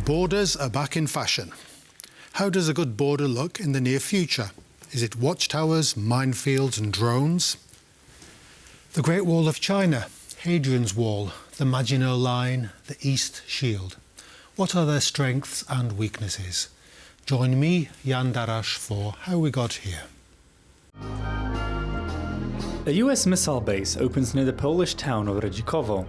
Borders are back in fashion. How does a good border look in the near future? Is it watchtowers, minefields and drones? The Great Wall of China, Hadrian's Wall, the Maginot Line, the East Shield. What are their strengths and weaknesses? Join me, Jan Darasz, for How We Got Here. A US missile base opens near the Polish town of Redzikowo.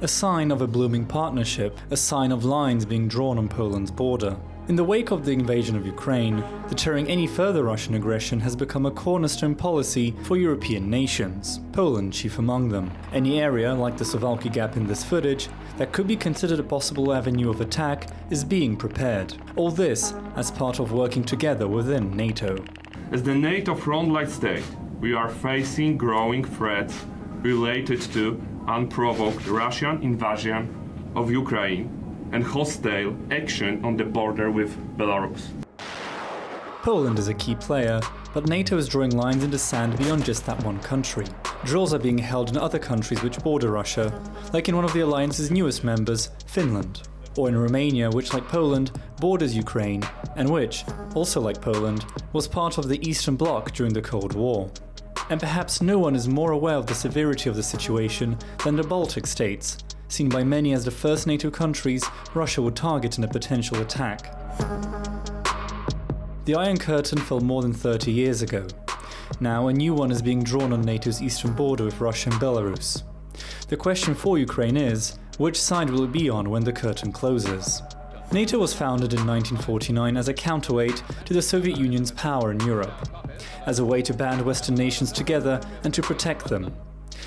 A sign of a blooming partnership, a sign of lines being drawn on Poland's border. In the wake of the invasion of Ukraine, deterring any further Russian aggression has become a cornerstone policy for European nations, Poland chief among them. Any area, like the Suwałki Gap in this footage, that could be considered a possible avenue of attack is being prepared. All this as part of working together within NATO. As the NATO frontline state, we are facing growing threats related to unprovoked Russian invasion of Ukraine and hostile action on the border with Belarus. Poland is a key player, but NATO is drawing lines in the sand beyond just that one country. Drills are being held in other countries which border Russia, like in one of the alliance's newest members, Finland, or in Romania, which, like Poland, borders Ukraine, and which, also like Poland, was part of the Eastern Bloc during the Cold War. And perhaps no one is more aware of the severity of the situation than the Baltic states, seen by many as the first NATO countries Russia would target in a potential attack. The Iron Curtain fell more than 30 years ago. Now a new one is being drawn on NATO's eastern border with Russia and Belarus. The question for Ukraine is, which side will it be on when the curtain closes? NATO was founded in 1949 as a counterweight to the Soviet Union's power in Europe, as a way to band Western nations together and to protect them.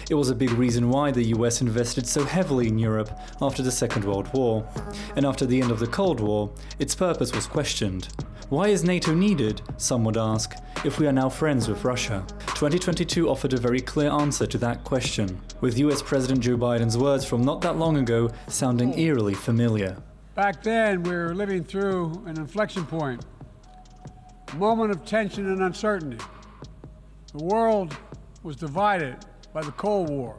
It was a big reason why the US invested so heavily in Europe after the Second World War, and after the end of the Cold War, its purpose was questioned. Why is NATO needed, some would ask, if we are now friends with Russia? 2022 offered a very clear answer to that question, with US President Joe Biden's words from not that long ago sounding eerily familiar. Back then, we were living through an inflection point, a moment of tension and uncertainty. The world was divided by the Cold War.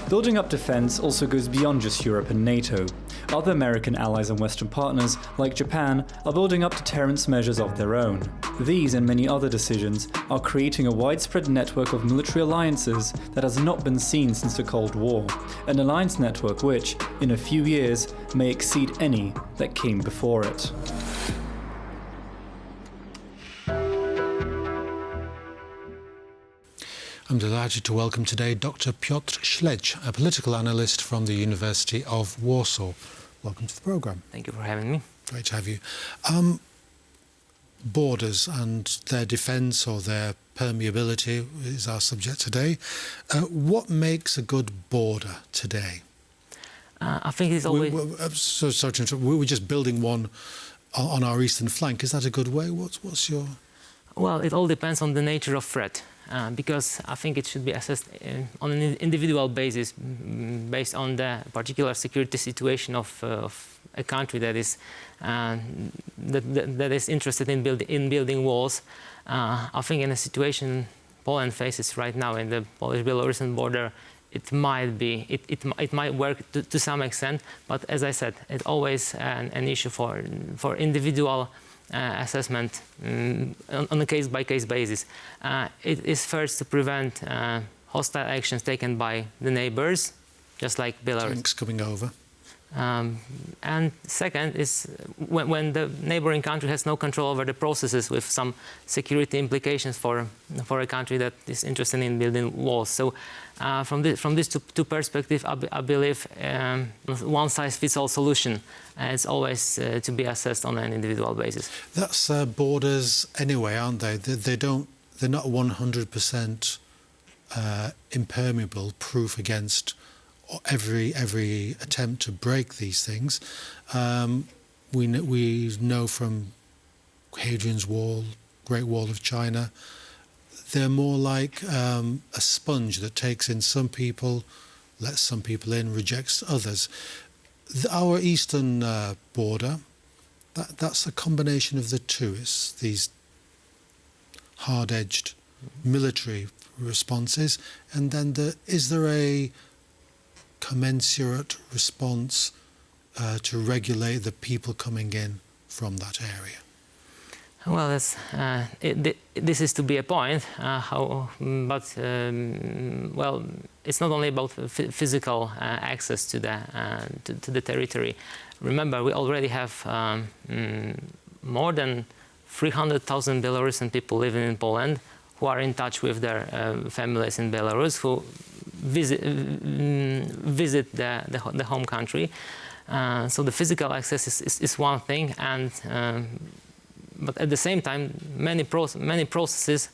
Building up defense also goes beyond just Europe and NATO. Other American allies and Western partners, like Japan, are building up deterrence measures of their own. These and many other decisions are creating a widespread network of military alliances that has not been seen since the Cold War. An alliance network which, in a few years, may exceed any that came before it. I'm delighted to welcome today Dr. Piotr Śledź, a political analyst from the University of Warsaw. Welcome to the programme. Thank you for having me. Great to have you. Borders and their defence or their permeability is our subject today. What makes a good border today? I think it's always... Sorry to interrupt. We were just building one on our eastern flank. Is that a good way? What's your... Well, it all depends on the nature of threat. Because I think it should be assessed on an individual basis, based on the particular security situation of a country that is interested in building walls. I think in a situation Poland faces right now in the Polish-Belarusian border, it might work to some extent, but as I said, it's always an issue for individual assessment on a case-by-case basis. It is first to prevent hostile actions taken by the neighbors, just like Belarus. Tanks coming over. And second is when the neighboring country has no control over the processes, with some security implications for a country that is interested in building walls. So from these two perspectives, I believe one-size-fits-all solution is always to be assessed on an individual basis. That's borders anyway, aren't they? They're not 100% impermeable, proof against every attempt to break these things. We know from Hadrian's Wall, Great Wall of China, they're more like a sponge that takes in some people, lets some people in, rejects others. Our eastern border, that's a combination of the two. It's these hard-edged military responses, and then is there a commensurate response to regulate the people coming in from that area? Well, this is to be a point. Well, it's not only about physical access to the territory. Remember, we already have more than 300,000 Belarusian people living in Poland who are in touch with their families in Belarus, who visit the home country. So the physical access is one thing, and but at the same time, many processes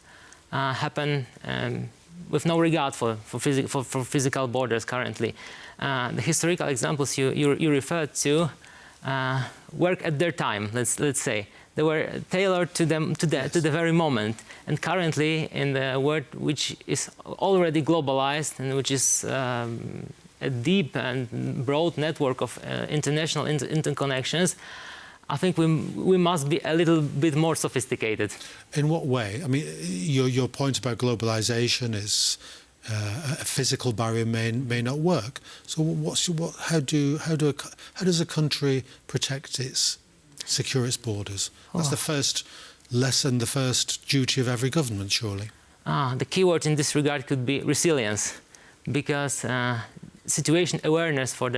happen with no regard for physical borders currently. The historical examples you referred to work at their time. Let's say they were tailored to them to the very moment. And currently, in the world which is already globalized and which is a deep and broad network of international interconnections, I think we must be a little bit more sophisticated. In what way? I mean, your point about globalization is a physical barrier may not work. So how does a country protect secure its borders? That's the first lesson, the first duty of every government, surely. The key word in this regard could be resilience, because situation awareness from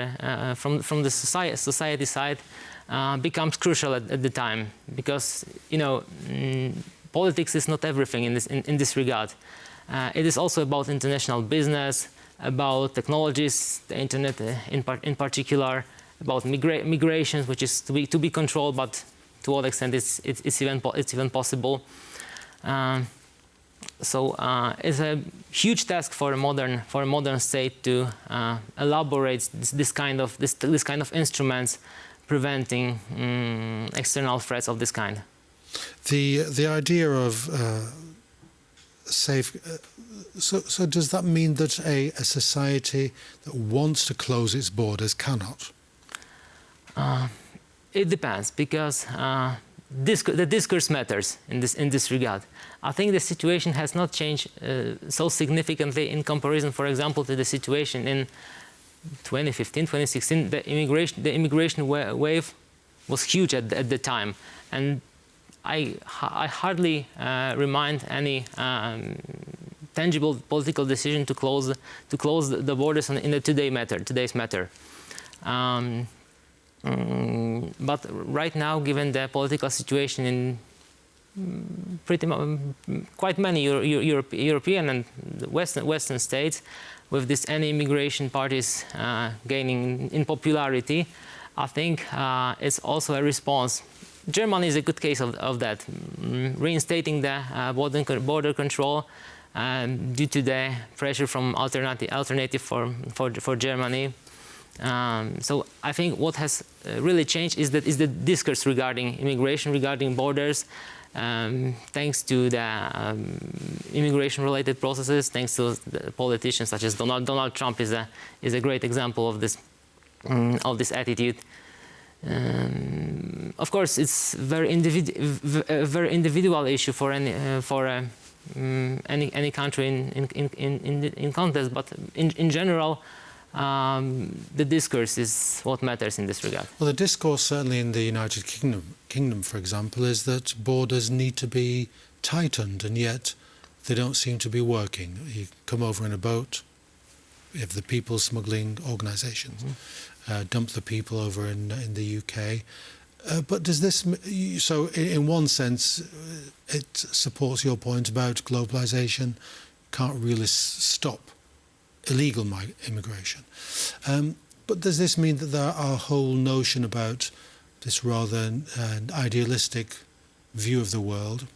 the society side becomes crucial at the time, because politics is not everything in this regard. It is also about international business, about technologies, the internet in particular, about migrations, which is to be controlled, but to what extent it's even possible. So it's a huge task for a modern state to elaborate this kind of instruments preventing external threats of this kind. The idea of safe. So does that mean that a society that wants to close its borders cannot? It depends, because the discourse matters in this regard. I think the situation has not changed so significantly in comparison, for example, to the situation in 2015, 2016. The immigration wave was huge at the time, and I hardly remind any tangible political decision to close the borders in the today's matter. But right now, given the political situation in quite many European and Western states, with this anti-immigration parties gaining in popularity, I think it's also a response. Germany is a good case of that, reinstating the border control due to the pressure from alternative for Germany. So I think what has really changed is the discourse regarding immigration, regarding borders, thanks to the immigration-related processes, thanks to the politicians such as Donald Trump is a great example of this attitude. Of course, it's a very individual issue for any country in contest, but in general, the discourse is what matters in this regard. Well, the discourse certainly in the United Kingdom, for example, is that borders need to be tightened, and yet they don't seem to be working. You come over in a boat, you have the people smuggling organisations, dump the people over in the UK. But does this, so in one sense, it supports your point about globalisation, can't really stop illegal immigration. But does this mean that our whole notion about this rather idealistic view of the world,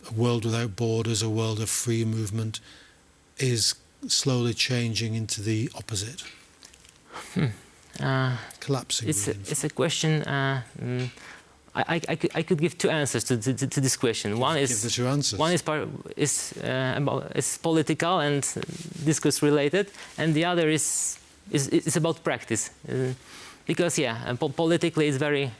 a world without borders, a world of free movement, is slowly changing into the opposite? Collapsing. It's a question. I could give two answers to this question. One is political and discourse related, and the other is about practice. Because politically it's very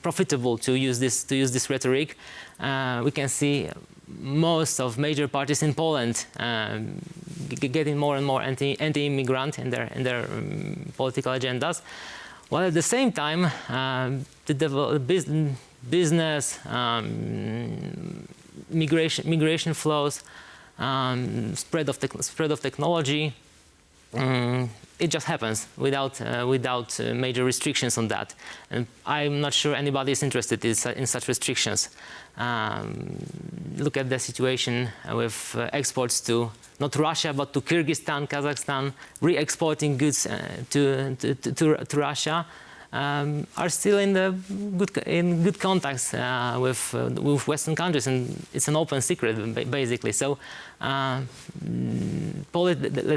profitable to use this rhetoric. We can see most of major parties in Poland getting more and more anti-immigrant in their political agendas, while at the same time the business, migration flows, spread of technology. It just happens without major restrictions on that, and I'm not sure anybody is interested in such restrictions. Look at the situation with exports to not Russia but to Kyrgyzstan, Kazakhstan, re-exporting goods to Russia. Are still in good contacts with Western countries, and it's an open secret basically. So, let's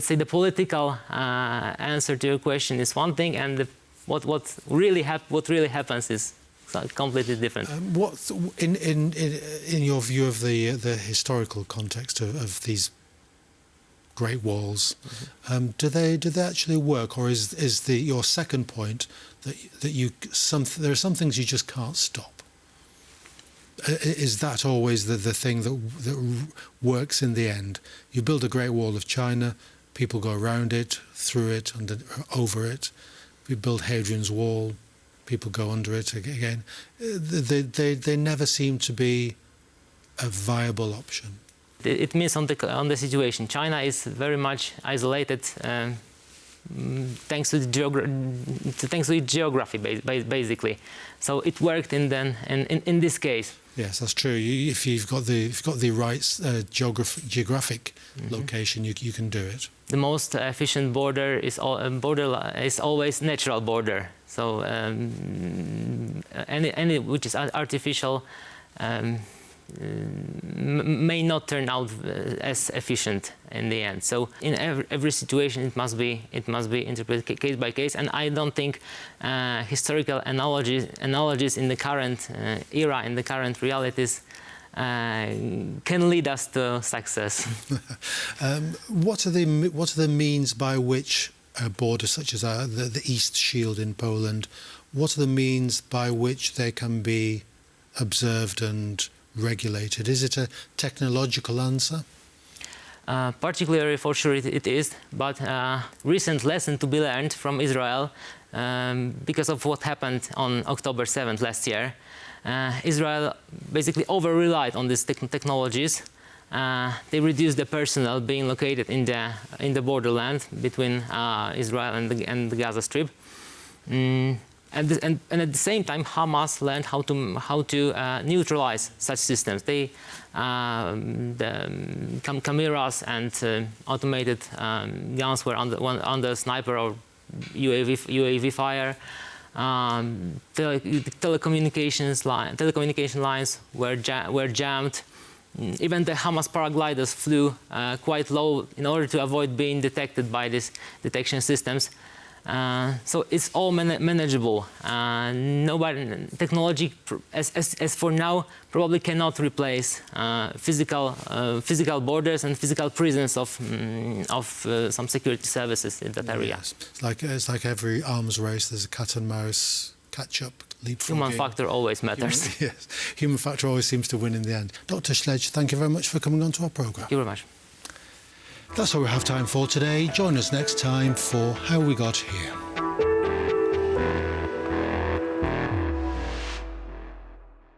say the political answer to your question is one thing, and what really happens is completely different. What in your view of the historical context of these Great Walls, do they actually work, or is your second point that there are some things you just can't stop? Is that always the thing that works in the end? You build a Great Wall of China, people go around it, through it, over it. We build Hadrian's Wall, people go under it again. They never seem to be a viable option. It means on the situation. China is very much isolated, thanks to the geography, basically. So it worked in this case. Yes, that's true. If you've got the right geographic location, you can do it. The most efficient border is always natural border. So any which is artificial. May not turn out as efficient in the end. So in every situation, it must be interpreted case by case. And I don't think historical analogies in the current era, in the current realities, can lead us to success. What are the means by which borders such as the East Shield in Poland? What are the means by which they can be observed and regulated? Is it a technological answer? Particularly, for sure, it is. But recent lesson to be learned from Israel, because of what happened on October 7th last year, Israel basically over-relied on these technologies. They reduced the personnel being located in the borderland between Israel and the Gaza Strip. And at the same time, Hamas learned how to neutralize such systems. They the cameras and automated guns were under sniper or UAV fire. Telecommunication lines were jammed. Even the Hamas paragliders flew quite low in order to avoid being detected by these detection systems. So it's all manageable. Technology, as for now, probably cannot replace physical borders and physical presence of some security services in that area. Yes. It's like every arms race. There's a cat and mouse, catch up, leapfrogging. Human factor always matters. Human factor always seems to win in the end. Dr. Sledge, thank you very much for coming on to our programme. Thank you very much. That's all we have time for today. Join us next time for How We Got Here.